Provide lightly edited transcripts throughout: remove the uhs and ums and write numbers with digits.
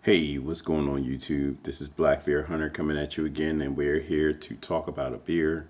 Hey, what's going on YouTube? This is Black Beer Hunter coming at you again, and we're here to talk about a beer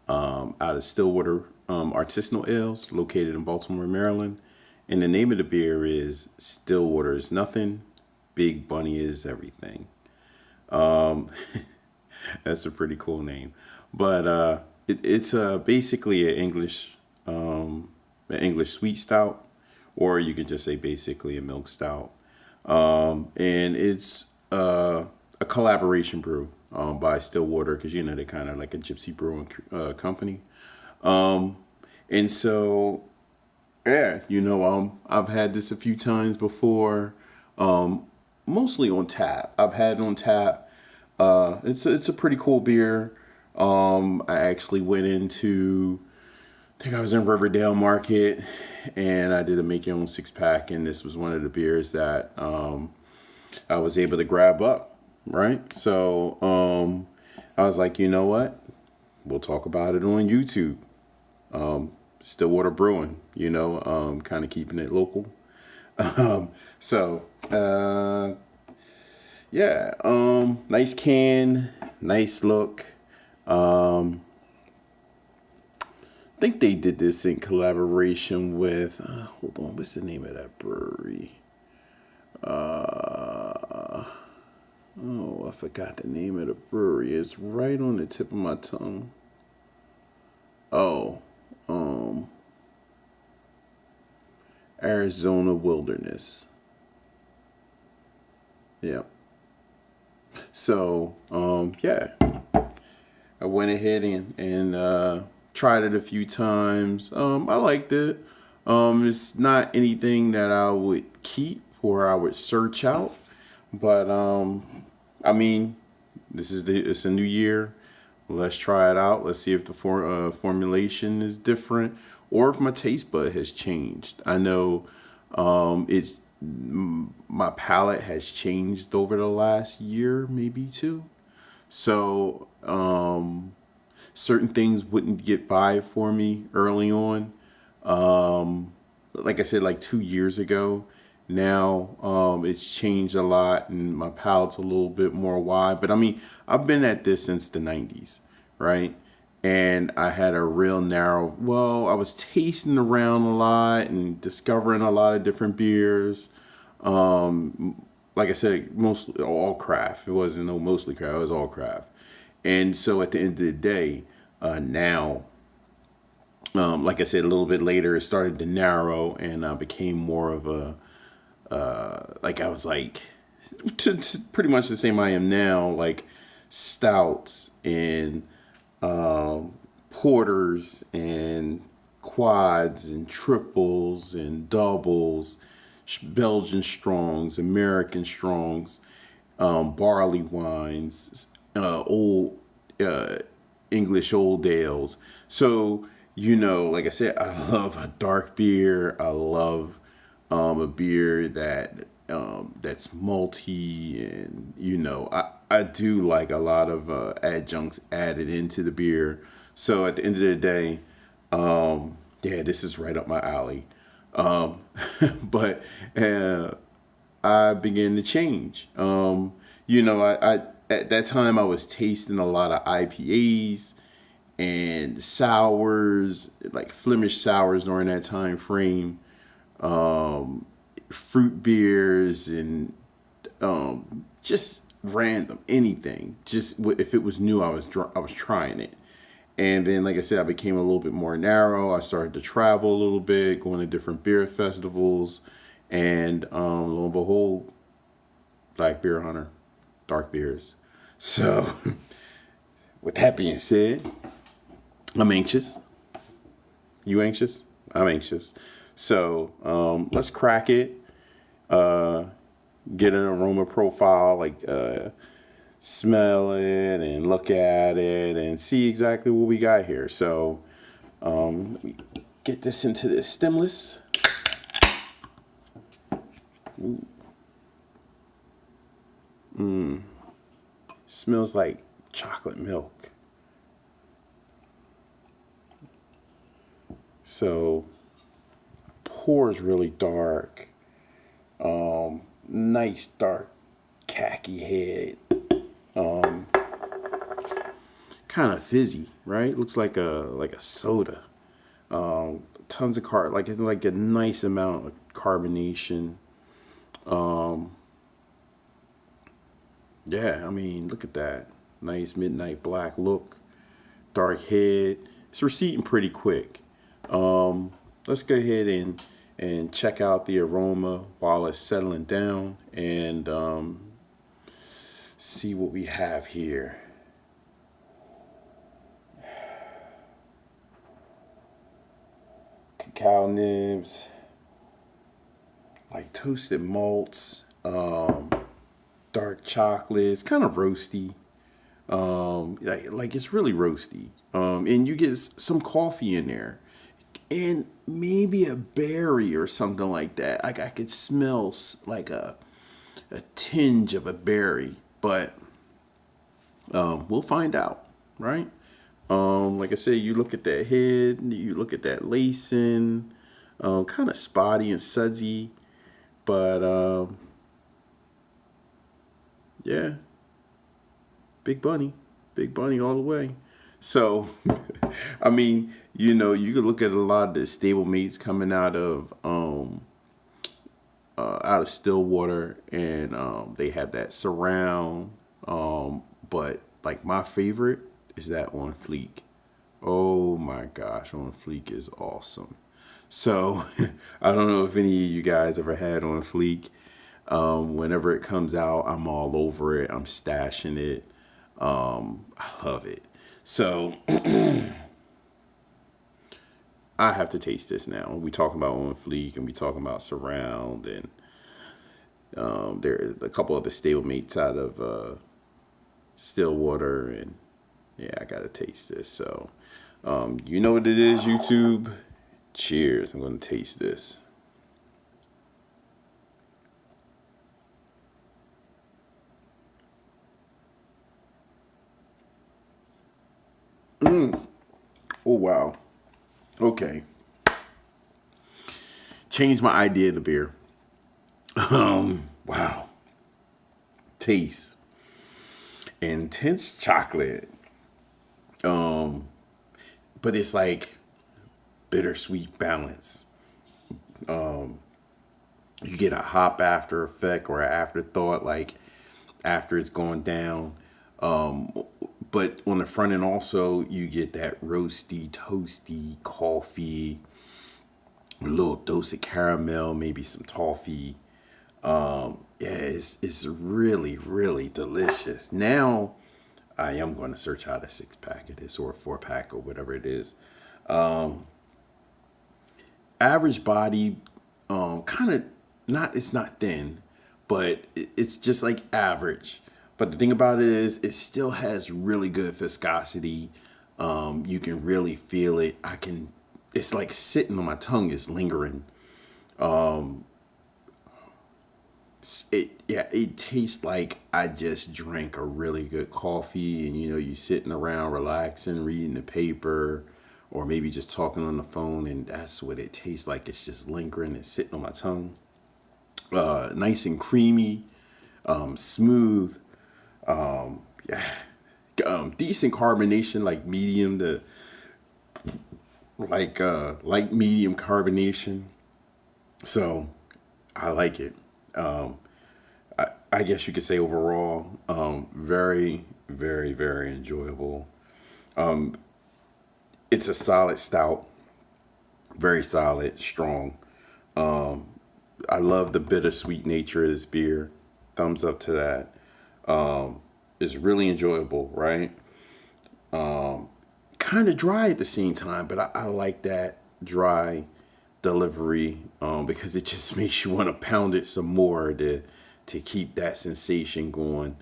out of Stillwater Artisanal Ales located in Baltimore, Maryland. And the name of the beer is Stillwater is Nothing, Big Bunny is Everything. Um, that's a pretty cool name. But it's basically an English sweet stout, or you could just say basically a milk stout. And it's a collaboration brew by Stillwater because they're kind of like a gypsy brewing company. Um, and so yeah, I've had this a few times before, um, mostly on tap. I've had it on tap. It's a pretty cool beer. I actually went into I think I was in Riverdale Market and I did a make your own 6 pack, and this was one of the beers that I was able to grab up, right? So I was like, you know what? We'll talk about it on YouTube. Stillwater Brewing, kind of keeping it local. So yeah, nice can, nice look. I think they did this in collaboration with, hold on, what's the name of that brewery? Oh, I forgot the name of the brewery. It's right on the tip of my tongue. Oh, um, Arizona Wilderness. Yep. So, yeah, I went ahead and tried it a few times. I liked it. It's not anything that I would keep or I would search out, but I mean, it's a new year. Let's try it out. Let's see if the formulation is different or if my taste bud has changed. I know it's my palate has changed over the last year, maybe two. So certain things wouldn't get by for me early on. Like I said, like 2 years ago. Now it's changed a lot, and my palate's a little bit more wide. But I mean, I've been at this since the '90s, right? And I had a real narrow. Well, I was tasting around a lot and discovering a lot of different beers. Like I said, mostly all craft. It wasn't no mostly craft. It was all craft. And so at the end of the day, now, like I said, a little bit later, it started to narrow, and I became more of a like I was like to pretty much the same I am now, like stouts and porters and quads and triples and doubles, Belgian strongs, American strongs, barley wines, old uh, English old ales. So, like I said, I love a dark beer. I love a beer that's malty, and I do like a lot of adjuncts added into the beer. So at the end of the day, yeah, this is right up my alley. Um, but I began to change. I at that time I was tasting a lot of IPAs and sours, like Flemish sours during that time frame, fruit beers, and just random anything. Just if it was new, I was trying it. And then, like I said, I became a little bit more narrow. I started to travel a little bit, going to different beer festivals, and lo and behold, Black Beer Hunter, dark beers. So, with that being said, I'm anxious. You anxious? I'm anxious. So, let's crack it. Uh, get an aroma profile, like smell it and look at it and see exactly what we got here. So, let me get this into the stemless. Smells like chocolate milk. So, pours really dark. Nice dark khaki head. Kind of fizzy, right? Looks like a soda. Tons of like a nice amount of carbonation. Yeah, I mean, look at that. Nice midnight black look. Dark head. It's receding pretty quick. Let's go ahead and check out the aroma while it's settling down and see what we have here. Cacao nibs, like toasted malts, dark chocolates, kind of roasty. Like it's really roasty. And you get some coffee in there, and maybe a berry or something like that. Like I could smell like a tinge of a berry, but we'll find out, right? Like I said, you look at that head, you look at that lacing, kind of spotty and sudsy, but yeah, big bunny all the way. So, I mean, you could look at a lot of the stablemates coming out of Stillwater, and they have that surround. But like my favorite is that on fleek. Oh my gosh, on fleek is awesome. So I don't know if any of you guys ever had on fleek. Whenever it comes out, I'm all over it. I'm stashing it. I love it. So I have to taste this now. We talking about on fleek and we talking about surround, and there's a couple other stablemates out of Stillwater, and yeah, I gotta taste this. So you know what it is, YouTube. Cheers. I'm gonna taste this. Oh wow. Okay. Changed my idea of the beer. Wow. Taste. Intense chocolate. But it's like bittersweet balance. You get a hop after effect or an afterthought, like after it's gone down. But on the front end also, you get that roasty, toasty coffee, a little dose of caramel, maybe some toffee. Yeah, it's really, really delicious. Now, I am going to search out a 6-pack of this or a 4-pack or whatever it is. Average body, kind of not, it's not thin, but it's just like average. But the thing about it is, it still has really good viscosity. You can really feel it. It's like sitting on my tongue, is lingering. It tastes like I just drank a really good coffee, and you sitting around relaxing, reading the paper, or maybe just talking on the phone, and that's what it tastes like. It's just lingering and sitting on my tongue. Nice and creamy, smooth. Yeah, decent carbonation, like medium to like medium carbonation. So I like it. I guess you could say overall, very, very, very enjoyable. It's a solid stout, very solid, strong. I love the bittersweet nature of this beer. Thumbs up to that. It's really enjoyable, right? Kind of dry at the same time, but I like that dry delivery because it just makes you want to pound it some more to keep that sensation going.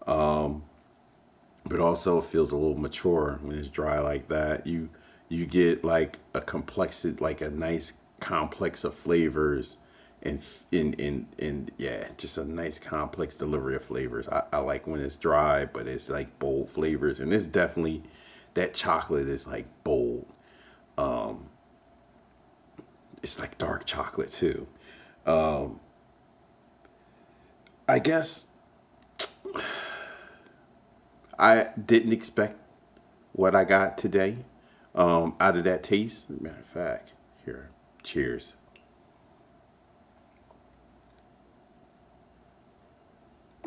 But also it feels a little mature when it's dry like that. You get like a complexity, like a nice complex of flavors, and yeah, just a nice complex delivery of flavors. I like when it's dry, but it's like bold flavors, and it's definitely that chocolate is like bold. It's like dark chocolate too. I guess I didn't expect what I got today out of that taste. Matter of fact, here, cheers.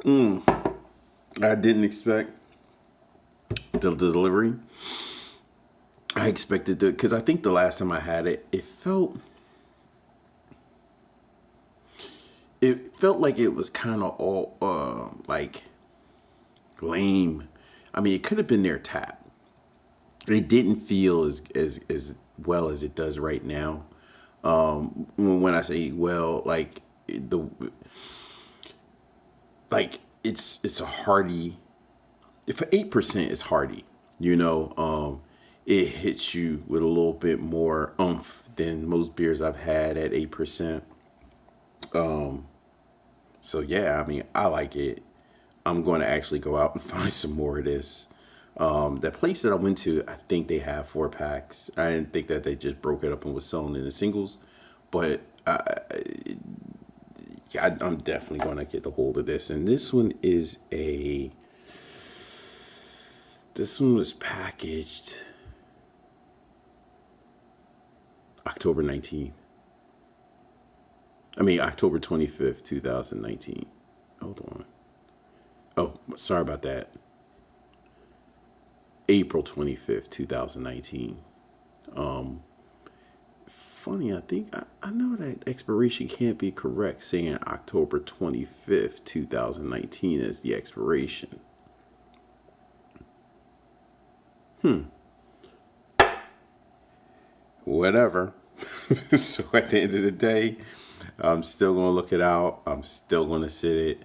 I didn't expect the delivery. I expected to, because I think the last time I had it, it felt like it was kind of all like lame. I mean, it could have been their tap. It didn't feel as well as it does right now. When I say well, the it's a hearty. If 8% is hearty, it hits you with a little bit more oomph than most beers I've had at 8%. So yeah, I mean, I like it. I'm going to actually go out and find some more of this. That place that I went to, I think they have 4 packs. I didn't think that they just broke it up and was selling in the singles, but yeah, I'm definitely going to get a hold of this. And this one was packaged October 19th. I mean, October 25th, 2019. Hold on. Oh, sorry about that. April 25th, 2019. Funny, I know that expiration can't be correct, saying October 25th, 2019 is the expiration. Whatever. So at the end of the day, I'm still going to look it out. I'm still going to sit it.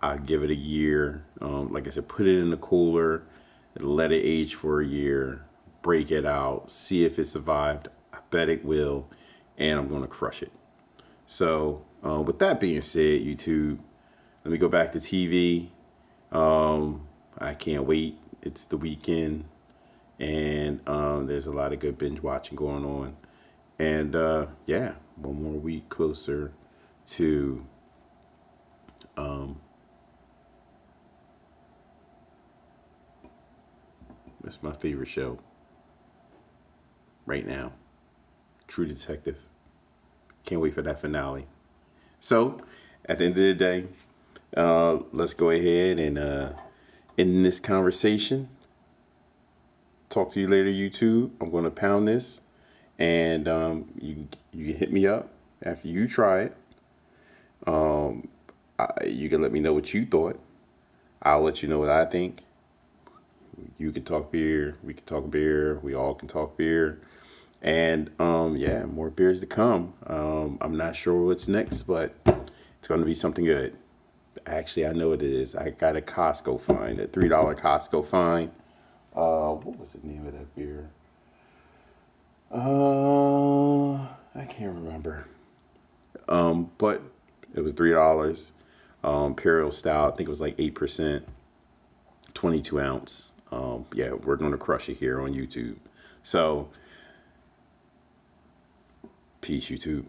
I'll give it a year. Like I said, put it in the cooler, let it age for a year, break it out, see if it survived. I bet it will, and I'm going to crush it. So with that being said, YouTube, let me go back to TV. I can't wait. It's the weekend, and there's a lot of good binge watching going on. And yeah, one more week closer to that's my favorite show right now, True Detective. Can't wait for that finale. So at the end of the day, let's go ahead and end this conversation. Talk to you later, YouTube. I'm going to pound this, and you can hit me up after you try it. You can let me know what you thought. I'll let you know what I think. You can talk beer. We can talk beer. We all can talk beer. And yeah, more beers to come. I'm not sure what's next, but it's going to be something good. Actually, I know it is. I got a Costco find, a $3 Costco find. What was the name of that beer? I can't remember. But it was $3. Imperial Stout, I think it was like 8%, 22 ounce. Yeah, we're going to crush it here on YouTube. So, peace, YouTube.